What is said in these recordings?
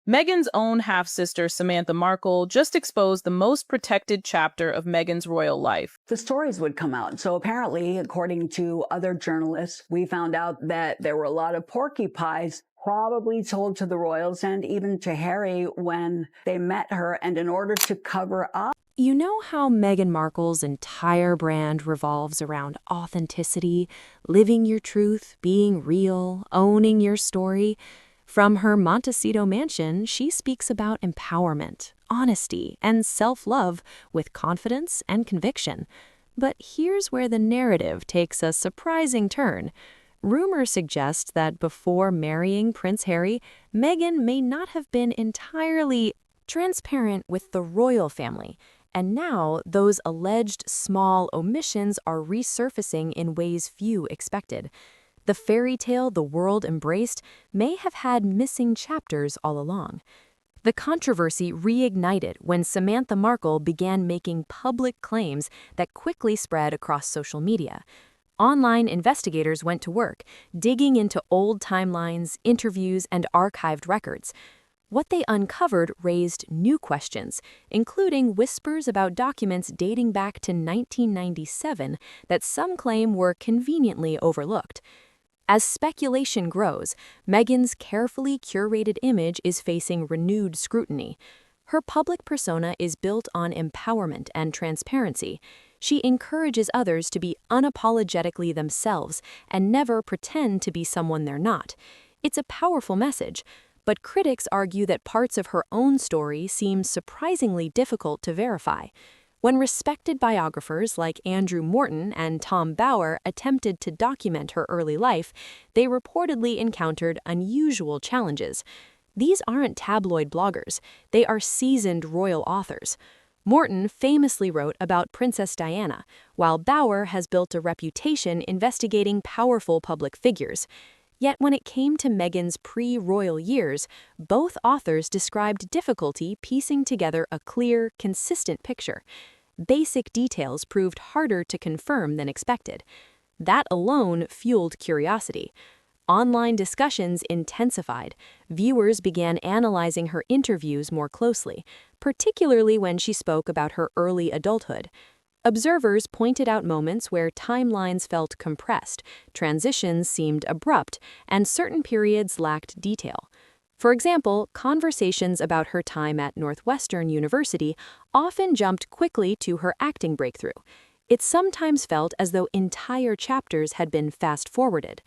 Meghan's own half-sister, Samantha Markle, just exposed the most protected chapter of Meghan's royal life. The stories would come out. So apparently, according to other journalists, we found out that there were a lot of porcupines probably told to the royals and even to Harry when they met her. And in order to cover up, You know how Meghan Markle's entire brand revolves around authenticity, living your truth, being real, owning your story? From her Montecito mansion, she speaks about empowerment, honesty, and self-love with confidence and conviction. But here's where the narrative takes a surprising turn. Rumor suggests that before marrying Prince Harry, Meghan may not have been entirely transparent with the royal family. And now, those alleged small omissions are resurfacing in ways few expected. The fairy tale the world embraced may have had missing chapters all along. The controversy reignited when Samantha Markle began making public claims that quickly spread across social media. Online investigators went to work, digging into old timelines, interviews, and archived records. What they uncovered raised new questions, including whispers about documents dating back to 1997 that some claim were conveniently overlooked. As speculation grows, Meghan's carefully curated image is facing renewed scrutiny. Her public persona is built on empowerment and transparency. She encourages others to be unapologetically themselves and never pretend to be someone they're not. It's a powerful message, but critics argue that parts of her own story seem surprisingly difficult to verify. When respected biographers like Andrew Morton and Tom Bower attempted to document her early life, they reportedly encountered unusual challenges. These aren't tabloid bloggers, they are seasoned royal authors. Morton famously wrote about Princess Diana, while Bower has built a reputation investigating powerful public figures. Yet when it came to Meghan's pre-royal years, both authors described difficulty piecing together a clear, consistent picture. Basic details proved harder to confirm than expected. That alone fueled curiosity. Online discussions intensified. Viewers began analyzing her interviews more closely, particularly when she spoke about her early adulthood. Observers pointed out moments where timelines felt compressed, transitions seemed abrupt, and certain periods lacked detail. For example, conversations about her time at Northwestern University often jumped quickly to her acting breakthrough. It sometimes felt as though entire chapters had been fast-forwarded.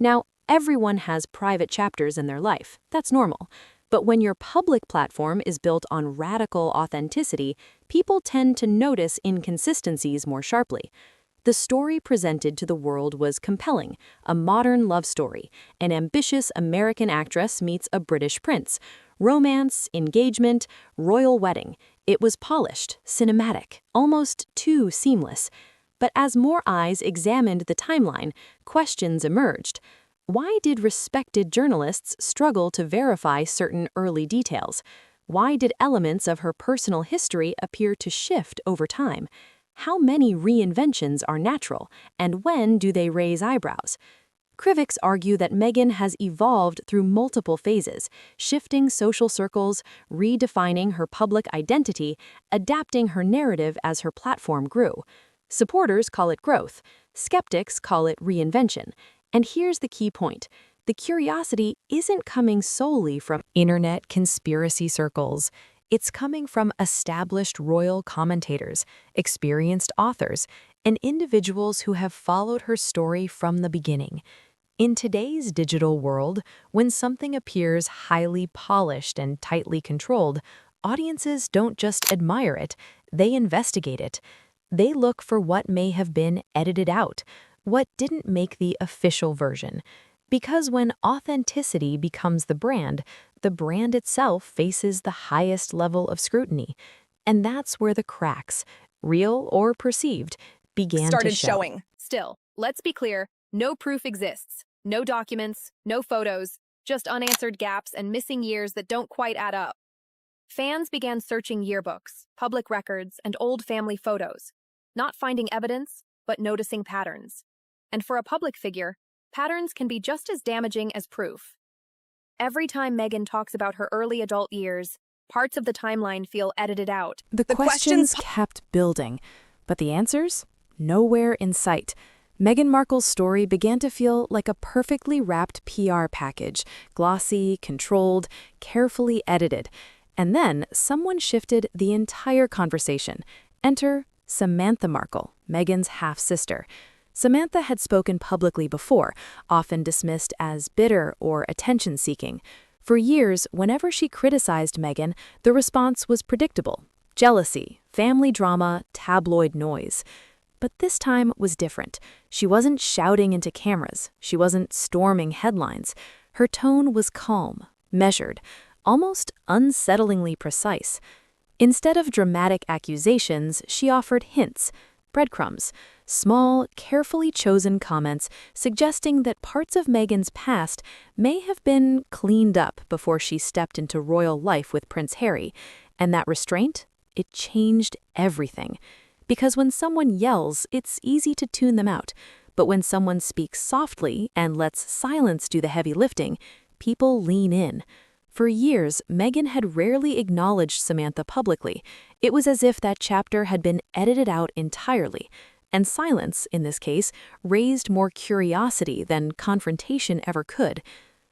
Now, everyone has private chapters in their life. That's normal. But when your public platform is built on radical authenticity, people tend to notice inconsistencies more sharply. The story presented to the world was compelling, a modern love story. An ambitious American actress meets a British prince. Romance, engagement, royal wedding. It was polished, cinematic, almost too seamless. But as more eyes examined the timeline, questions emerged. Why did respected journalists struggle to verify certain early details? Why did elements of her personal history appear to shift over time? How many reinventions are natural, and when do they raise eyebrows? Critics argue that Meghan has evolved through multiple phases, shifting social circles, redefining her public identity, adapting her narrative as her platform grew. Supporters call it growth. Skeptics call it reinvention. And here's the key point. The curiosity isn't coming solely from internet conspiracy circles. It's coming from established royal commentators, experienced authors, and individuals who have followed her story from the beginning. In today's digital world, when something appears highly polished and tightly controlled, audiences don't just admire it, they investigate it. They look for what may have been edited out, what didn't make the official version. Because when authenticity becomes the brand itself faces the highest level of scrutiny. And that's where the cracks, real or perceived, began to show. Showing. Still, let's be clear, no proof exists. No documents, no photos, just unanswered gaps and missing years that don't quite add up. Fans began searching yearbooks, public records, and old family photos, not finding evidence, but noticing patterns. And for a public figure, patterns can be just as damaging as proof. Every time Meghan talks about her early adult years, parts of the timeline feel edited out. The questions kept building, but the answers? Nowhere in sight. Meghan Markle's story began to feel like a perfectly wrapped PR package, glossy, controlled, carefully edited. And then someone shifted the entire conversation. Enter Samantha Markle, Meghan's half-sister. Samantha had spoken publicly before, often dismissed as bitter or attention-seeking. For years, whenever she criticized Meghan, the response was predictable: jealousy, family drama, tabloid noise. But this time was different. She wasn't shouting into cameras. She wasn't storming headlines. Her tone was calm, measured, almost unsettlingly precise. Instead of dramatic accusations, she offered hints, breadcrumbs, small, carefully chosen comments suggesting that parts of Meghan's past may have been cleaned up before she stepped into royal life with Prince Harry. And that restraint? It changed everything. Because when someone yells, it's easy to tune them out. But when someone speaks softly and lets silence do the heavy lifting, people lean in. For years, Meghan had rarely acknowledged Samantha publicly. It was as if that chapter had been edited out entirely. And silence, in this case, raised more curiosity than confrontation ever could.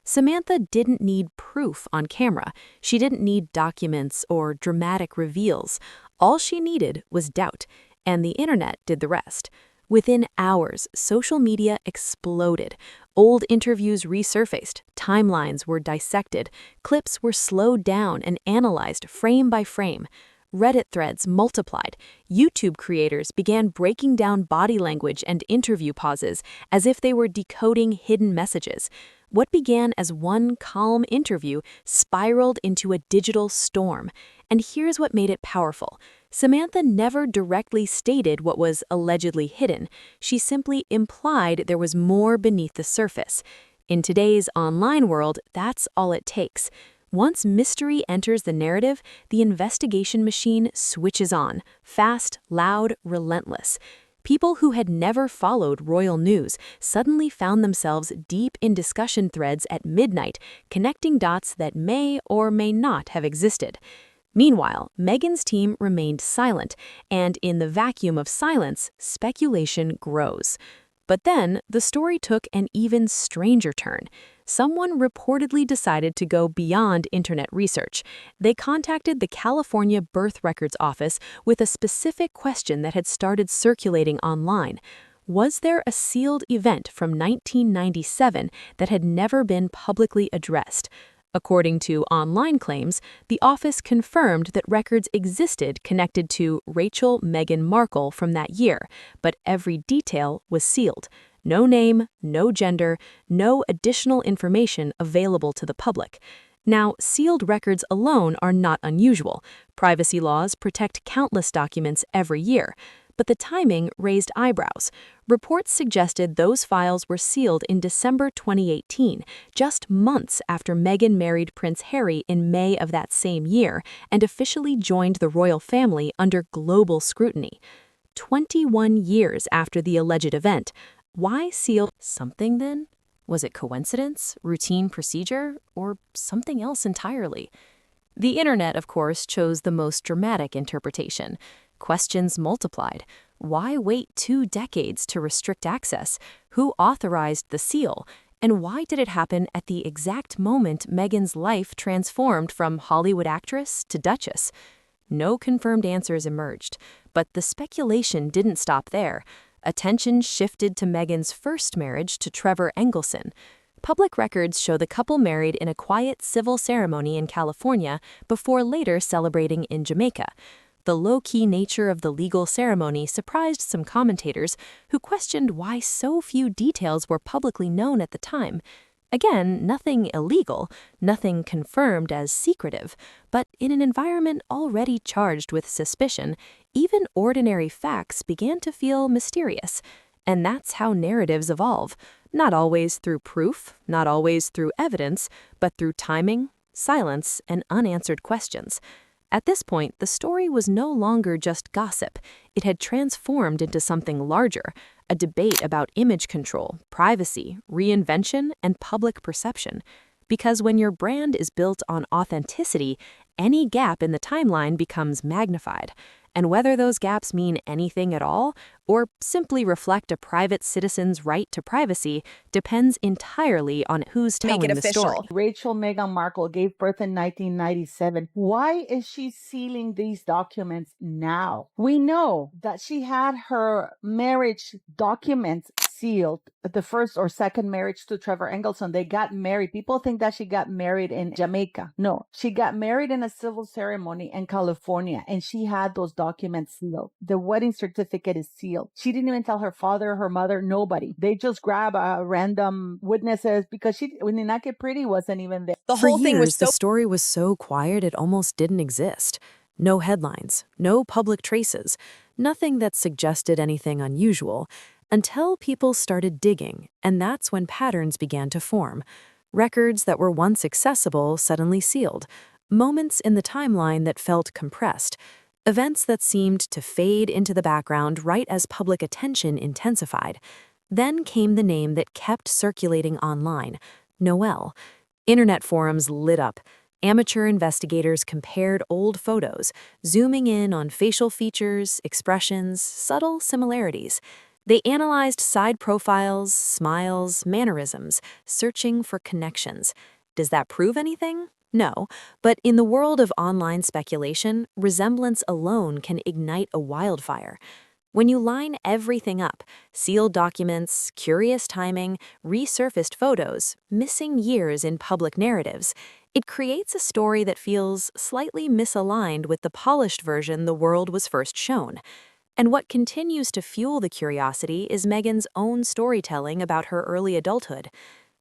Samantha didn't need proof on camera. She didn't need documents or dramatic reveals. All she needed was doubt, and the internet did the rest. Within hours, social media exploded. Old interviews resurfaced, timelines were dissected, clips were slowed down and analyzed frame by frame. Reddit threads multiplied. YouTube creators began breaking down body language and interview pauses as if they were decoding hidden messages. What began as one calm interview spiraled into a digital storm. And here's what made it powerful. Samantha never directly stated what was allegedly hidden. She simply implied there was more beneath the surface. In today's online world, that's all it takes. Once mystery enters the narrative, the investigation machine switches on, fast, loud, relentless. People who had never followed royal news suddenly found themselves deep in discussion threads at midnight, connecting dots that may or may not have existed. Meanwhile, Meghan's team remained silent, and in the vacuum of silence, speculation grows. But then, the story took an even stranger turn. Someone reportedly decided to go beyond internet research. They contacted the California Birth Records Office with a specific question that had started circulating online. Was there a sealed event from 1997 that had never been publicly addressed? According to online claims, the office confirmed that records existed connected to Rachel Meghan Markle from that year, but every detail was sealed. No name, no gender, no additional information available to the public. Now, sealed records alone are not unusual. Privacy laws protect countless documents every year. But the timing raised eyebrows. Reports suggested those files were sealed in December 2018, just months after Meghan married Prince Harry in May of that same year and officially joined the royal family under global scrutiny. 21 years after the alleged event. Why seal something then? Was it coincidence, routine procedure, or something else entirely? The internet, of course, chose the most dramatic interpretation. Questions multiplied. Why wait 2 decades to restrict access? Who authorized the seal? And why did it happen at the exact moment Meghan's life transformed from Hollywood actress to Duchess? No confirmed answers emerged, but the speculation didn't stop there. Attention shifted to Meghan's first marriage to Trevor Engelson. Public records show the couple married in a quiet civil ceremony in California before later celebrating in Jamaica. The low-key nature of the legal ceremony surprised some commentators who questioned why so few details were publicly known at the time. Again, nothing illegal, nothing confirmed as secretive, but in an environment already charged with suspicion, even ordinary facts began to feel mysterious. And that's how narratives evolve, not always through proof, not always through evidence, but through timing, silence, and unanswered questions. At this point, the story was no longer just gossip. It had transformed into something larger, a debate about image control, privacy, reinvention, and public perception. Because when your brand is built on authenticity, any gap in the timeline becomes magnified. And whether those gaps mean anything at all, or simply reflect a private citizen's right to privacy, depends entirely on who's Make it telling the story. official. Rachel Meghan Markle gave birth in 1997. Why is she sealing these documents now? We know that she had her marriage documents sealed, the first or second marriage to Trevor Engelson. They got married. People think that she got married in Jamaica. No, she got married in a civil ceremony in California, and she had those documents sealed. The wedding certificate is sealed. She didn't even tell her father, her mother, nobody. They just grab random witnesses because when Inake Pretty wasn't even there. The For whole thing was years, so the story was so quiet it almost didn't exist. No headlines, no public traces, nothing that suggested anything unusual, until people started digging, and that's when patterns began to form. Records that were once accessible suddenly sealed, moments in the timeline that felt compressed, events that seemed to fade into the background right as public attention intensified. Then came the name that kept circulating online, Noelle. Internet forums lit up. Amateur investigators compared old photos, zooming in on facial features, expressions, subtle similarities. They analyzed side profiles, smiles, mannerisms, searching for connections. Does that prove anything? No, but in the world of online speculation, resemblance alone can ignite a wildfire. When you line everything up, sealed documents, curious timing, resurfaced photos, missing years in public narratives, it creates a story that feels slightly misaligned with the polished version the world was first shown. And what continues to fuel the curiosity is Meghan's own storytelling about her early adulthood.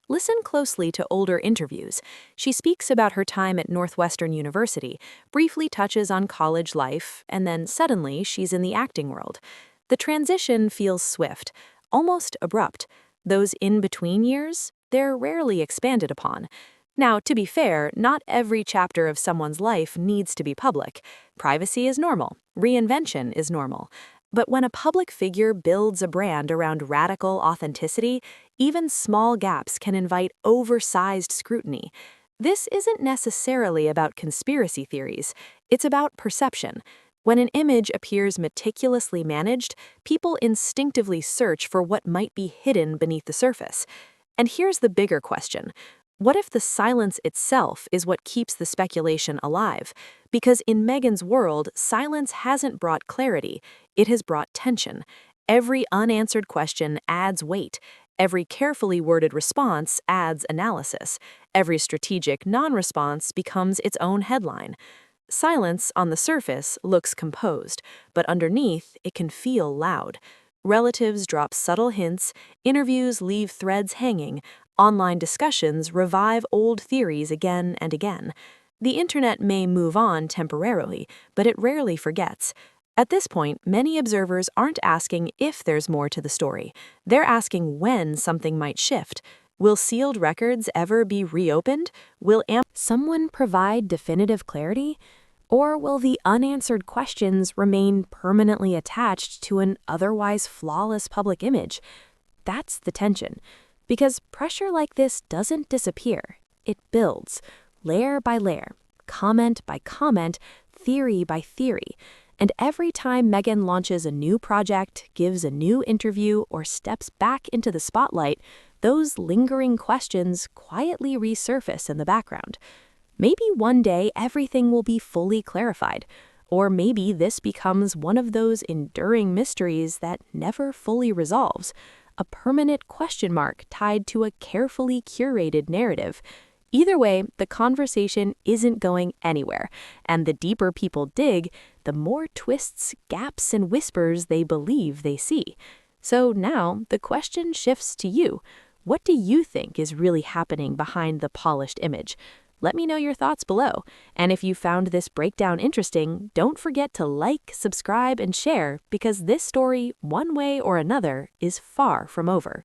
Listen closely to older interviews. She speaks about her time at Northwestern University, briefly touches on college life, and then suddenly she's in the acting world. The transition feels swift, almost abrupt. Those in-between years, they're rarely expanded upon. Now, to be fair, not every chapter of someone's life needs to be public. Privacy is normal. Reinvention is normal. But when a public figure builds a brand around radical authenticity, even small gaps can invite oversized scrutiny. This isn't necessarily about conspiracy theories. It's about perception. When an image appears meticulously managed, people instinctively search for what might be hidden beneath the surface. And here's the bigger question. What if the silence itself is what keeps the speculation alive? Because in Meghan's world, silence hasn't brought clarity, it has brought tension. Every unanswered question adds weight. Every carefully worded response adds analysis. Every strategic non-response becomes its own headline. Silence on the surface looks composed, but underneath it can feel loud. Relatives drop subtle hints, interviews leave threads hanging, online discussions revive old theories again and again. The internet may move on temporarily, but it rarely forgets. At this point, many observers aren't asking if there's more to the story. They're asking when something might shift. Will sealed records ever be reopened? Will someone provide definitive clarity? Or will the unanswered questions remain permanently attached to an otherwise flawless public image? That's the tension. Because pressure like this doesn't disappear. It builds, layer by layer, comment by comment, theory by theory. And every time Meghan launches a new project, gives a new interview, or steps back into the spotlight, those lingering questions quietly resurface in the background. Maybe one day everything will be fully clarified. Or maybe this becomes one of those enduring mysteries that never fully resolves. A permanent question mark tied to a carefully curated narrative. Either way, the conversation isn't going anywhere, and the deeper people dig, the more twists, gaps, and whispers they believe they see. So now, the question shifts to you. What do you think is really happening behind the polished image? Let me know your thoughts below. And if you found this breakdown interesting, don't forget to like, subscribe, and share, because this story, one way or another, is far from over.